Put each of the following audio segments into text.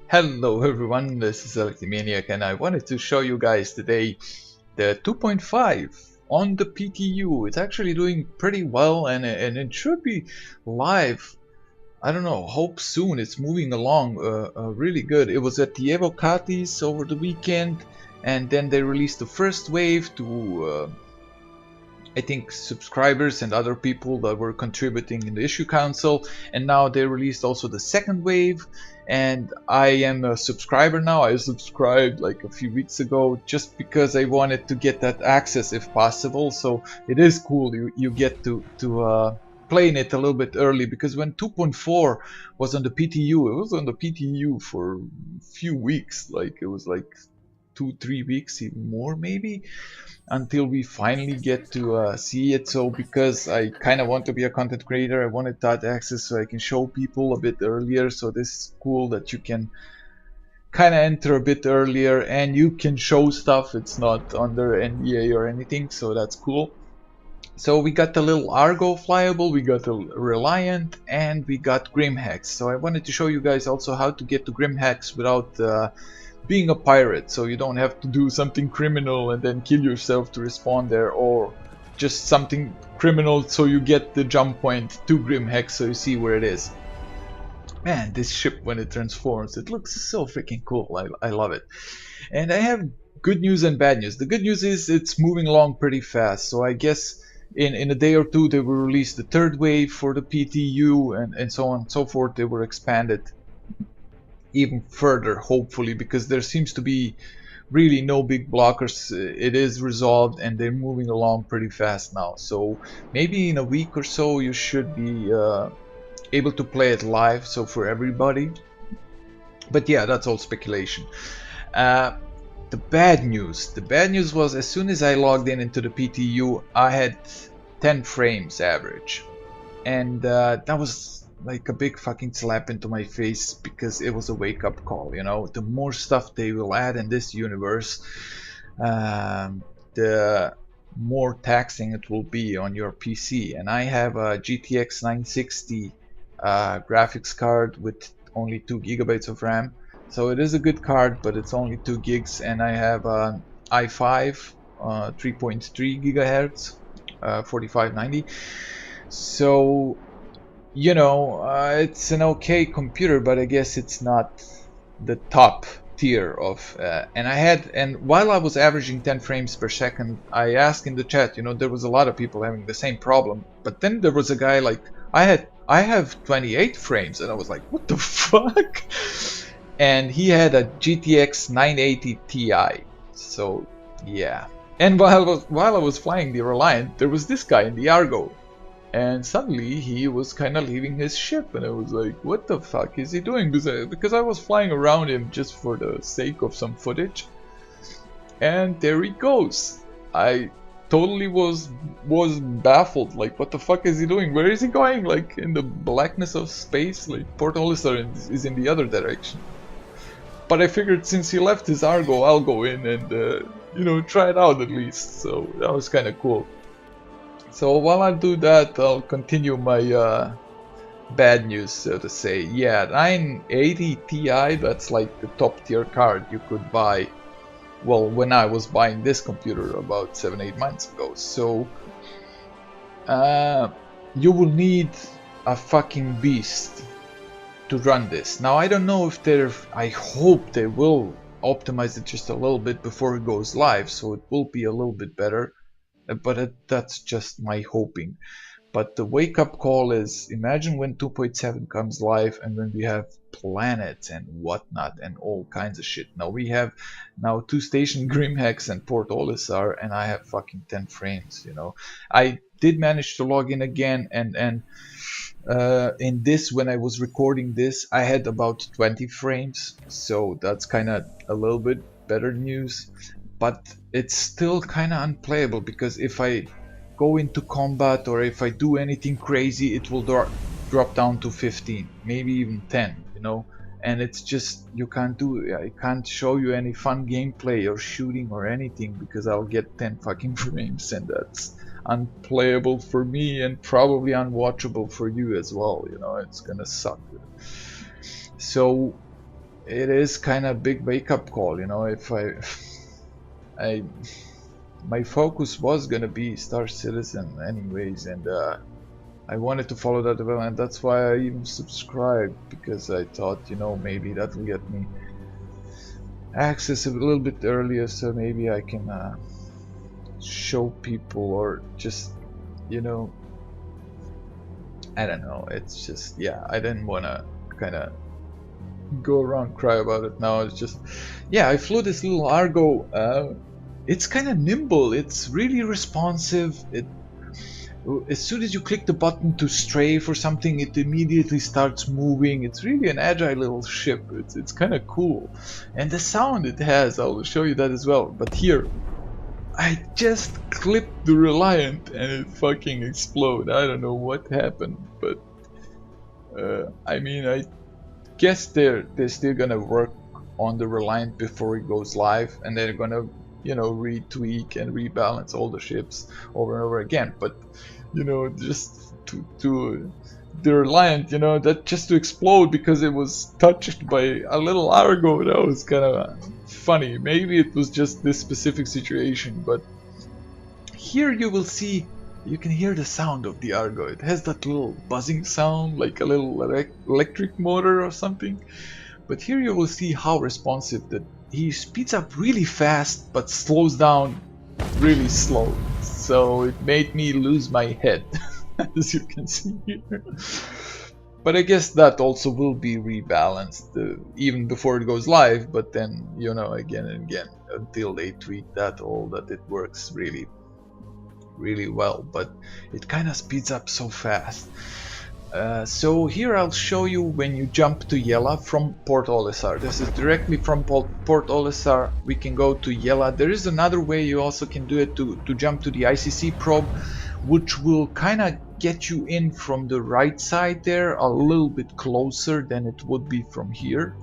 Hello everyone, this is Electromaniac and I wanted to show you guys today the 2.5 on the PTU. It's actually doing pretty well and it should be live. I don't know, hope soon. It's moving along really good. It was at the Evocatis over the weekend and then they released the first wave to I think subscribers and other people that were contributing in the issue council, and now they released also the second wave, and I am a subscriber now. I subscribed like a few weeks ago just because I wanted to get that access if possible. So it is cool, you get to play in it a little bit early, because when 2.4 was on the PTU, it was on the PTU for a few weeks, like it was like 2-3 weeks, even more maybe, until we finally get to see it. So because I kind of want to be a content creator, I wanted that access so I can show people a bit earlier. So this is cool that you can kind of enter a bit earlier and you can show stuff. It's not under NDA or anything, so that's cool. So we got the little Argo flyable, we got the Reliant, and we got Grim Hex. So I wanted to show you guys also how to get to Grim Hex without being a pirate, so you don't have to do something criminal and then kill yourself to respawn there, or just something criminal so you get the jump point to Grim Hex so you see where it is. Man, this ship when it transforms, it looks so freaking cool. I love it. And I have good news and bad news. The good news is it's moving along pretty fast, so I guess in a day or two they will release the third wave for the PTU and so on and so forth. They were expanded even further, hopefully, because there seems to be really no big blockers. It is resolved and they're moving along pretty fast now, so maybe in a week or so you should be able to play it live, so for everybody. But yeah, that's all speculation. The bad news was, as soon as I logged into the PTU, I had 10 frames average, and that was like a big fucking slap into my face, because it was a wake-up call. You know, the more stuff they will add in this universe, the more taxing it will be on your PC. And I have a GTX 960 graphics card with only 2 GB of RAM, so it is a good card, but it's only 2 gigs. And I have an i5 3.3 gigahertz 4590, so you know, it's an okay computer, but I guess it's not the top tier of and while I was averaging 10 frames per second, I asked in the chat, you know, there was a lot of people having the same problem, but then there was a guy like, I have 28 frames, and I was like, what the fuck? And he had a GTX 980 Ti, so yeah. And while I was flying the Reliant, there was this guy in the Argo, and suddenly he was kind of leaving his ship, and I was like, what the fuck is he doing? Because I was flying around him just for the sake of some footage, and there he goes. I totally was baffled, like, what the fuck is he doing? Where is he going? Like, in the blackness of space? Like, Port Olisar is in the other direction. But I figured since he left his Argo, I'll go in and you know, try it out at least. So that was kind of cool. So while I do that, I'll continue my bad news, so to say. Yeah, 980 Ti, that's like the top tier card you could buy. Well, when I was buying this computer about 7-8 months ago. So you will need a fucking beast to run this. Now I don't know if I hope they will optimize it just a little bit before it goes live, so it will be a little bit better. But that's just my hoping. But the wake-up call is, imagine when 2.7 comes live and when we have planets and whatnot and all kinds of shit. Now we have 2 station Grim Hex and Port Olisar, and I have fucking 10 frames, you know. I did manage to log in again, and in this, when I was recording this, I had about 20 frames, so that's kind of a little bit better news. But it's still kind of unplayable, because if I go into combat or if I do anything crazy, it will drop down to 15, maybe even 10, you know. And it's just, I can't show you any fun gameplay or shooting or anything, because I'll get 10 fucking frames, and unplayable for me and probably unwatchable for you as well. You know, it's gonna suck. So it is kind of a big wake-up call. You know, if my focus was gonna be Star Citizen anyways, and I wanted to follow that development. That's why I even subscribed, because I thought, you know, maybe that will get me access a little bit earlier, so maybe I can show people, or just, you know, I don't know. It's just, yeah, I didn't want to kind of go around cry about it now. It's just, yeah, I flew this little Argo. It's kind of nimble, it's really responsive. As soon as you click the button to strafe or something, it immediately starts moving. It's really an agile little ship. It's kind of cool. And the sound it has, I'll show you that as well. But here, I just clipped the Reliant and it fucking exploded. I don't know what happened, but I mean, I guess they're still gonna work on the Reliant before it goes live, and they're gonna, you know, retweak and rebalance all the ships over and over again. But you know, just to the Reliant, you know, that just to explode because it was touched by a little Argo, that was kind of funny. Maybe it was just this specific situation, but here you will see, you can hear the sound of the Argo. It has that little buzzing sound, like a little electric motor or something. But here you will see how responsive that he speeds up really fast but slows down really slow. So it made me lose my head, as you can see here. But I guess that also will be rebalanced even before it goes live, but then, you know, again and again until they tweak that all, that it works really well. But it kind of speeds up so fast. So here I'll show you when you jump to Yela from Port Olisar. This is directly from Port Olisar. We can go to Yela. There is another way you also can do it, to jump to the ICC probe, which will kind of get you in from the right side there, a little bit closer than it would be from here.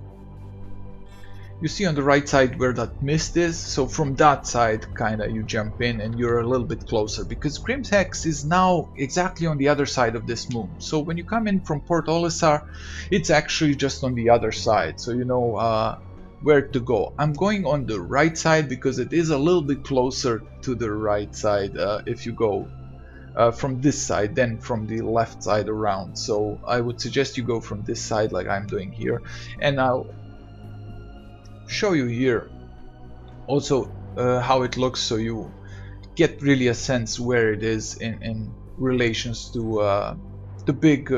You see on the right side where that mist is, so from that side kinda you jump in and you're a little bit closer, because Grim Hex is now exactly on the other side of this moon. So when you come in from Port Olisar, it's actually just on the other side, so you know where to go. I'm going on the right side because it is a little bit closer to the right side if you go from this side than from the left side around. So I would suggest you go from this side like I'm doing here, and I'll show you here also how it looks, so you get really a sense where it is in relations to the big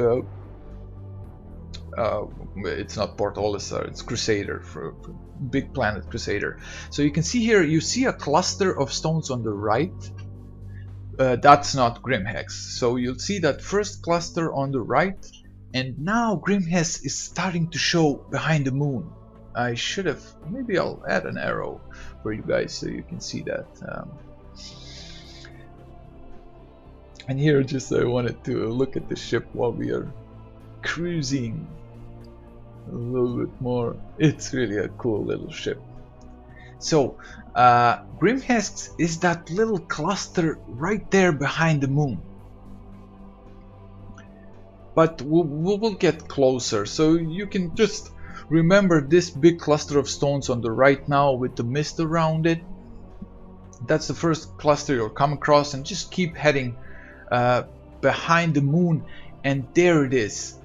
it's not Port Olisar, it's Crusader, for big planet Crusader. So you can see here, you see a cluster of stones on the right. That's not Grim Hex, so you'll see that first cluster on the right, and now Grim Hex is starting to show behind the moon. I should have, maybe I'll add an arrow for you guys so you can see that. And here just I wanted to look at the ship while we are cruising a little bit more. It's really a cool little ship. So Grim Hex is that little cluster right there behind the moon. But we'll get closer, so you can just remember this big cluster of stones on the right now with the mist around it. That's the first cluster you'll come across, and just keep heading behind the moon, and there it is.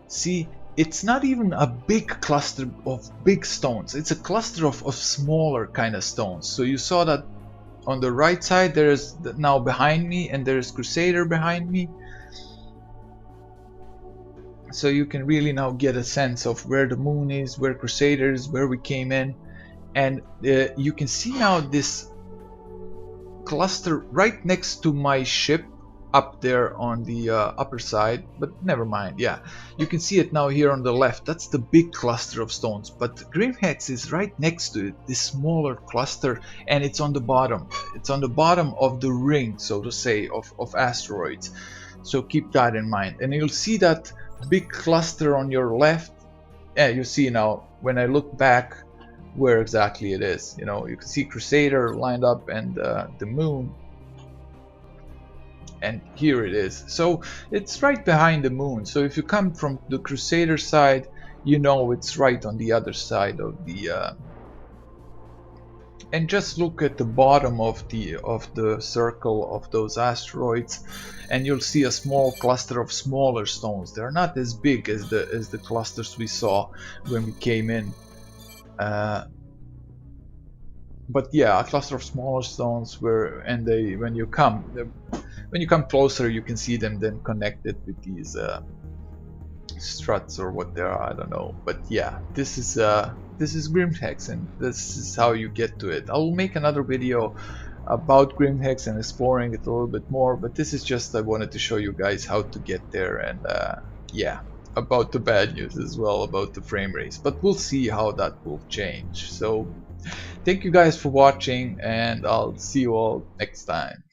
See, it's not even a big cluster of big stones, it's a cluster of smaller kind of stones. So you saw that on the right side, there is now behind me, and there is Crusader behind me. So you can really now get a sense of where the moon is, where Crusader is, where we came in. And you can see now this cluster right next to my ship up there on the upper side, but never mind. Yeah, you can see it now here on the left. That's the big cluster of stones, but Grim Hex is right next to it, this smaller cluster, and it's on the bottom. It's on the bottom of the ring, so to say, of asteroids. So keep that in mind, and you'll see that big cluster on your left. Yeah, you see now when I look back where exactly it is. You know, you can see Crusader lined up and the moon. and here it is. So it's right behind the moon. So if you come from the Crusader side, you know it's right on the other side of the and just look at the bottom of the circle of those asteroids, and you'll see a small cluster of smaller stones. They're not as big as the clusters we saw when we came in, but yeah, a cluster of smaller stones where, and they when you come closer, you can see them then connected with these struts or what they are, I don't know. But yeah, this is Grim Hex, and this is how you get to it. I will make another video about Grim Hex and exploring it a little bit more, but this is just, I wanted to show you guys how to get there, and yeah, about the bad news as well about the frame rates, but we'll see how that will change. So thank you guys for watching, and I'll see you all next time.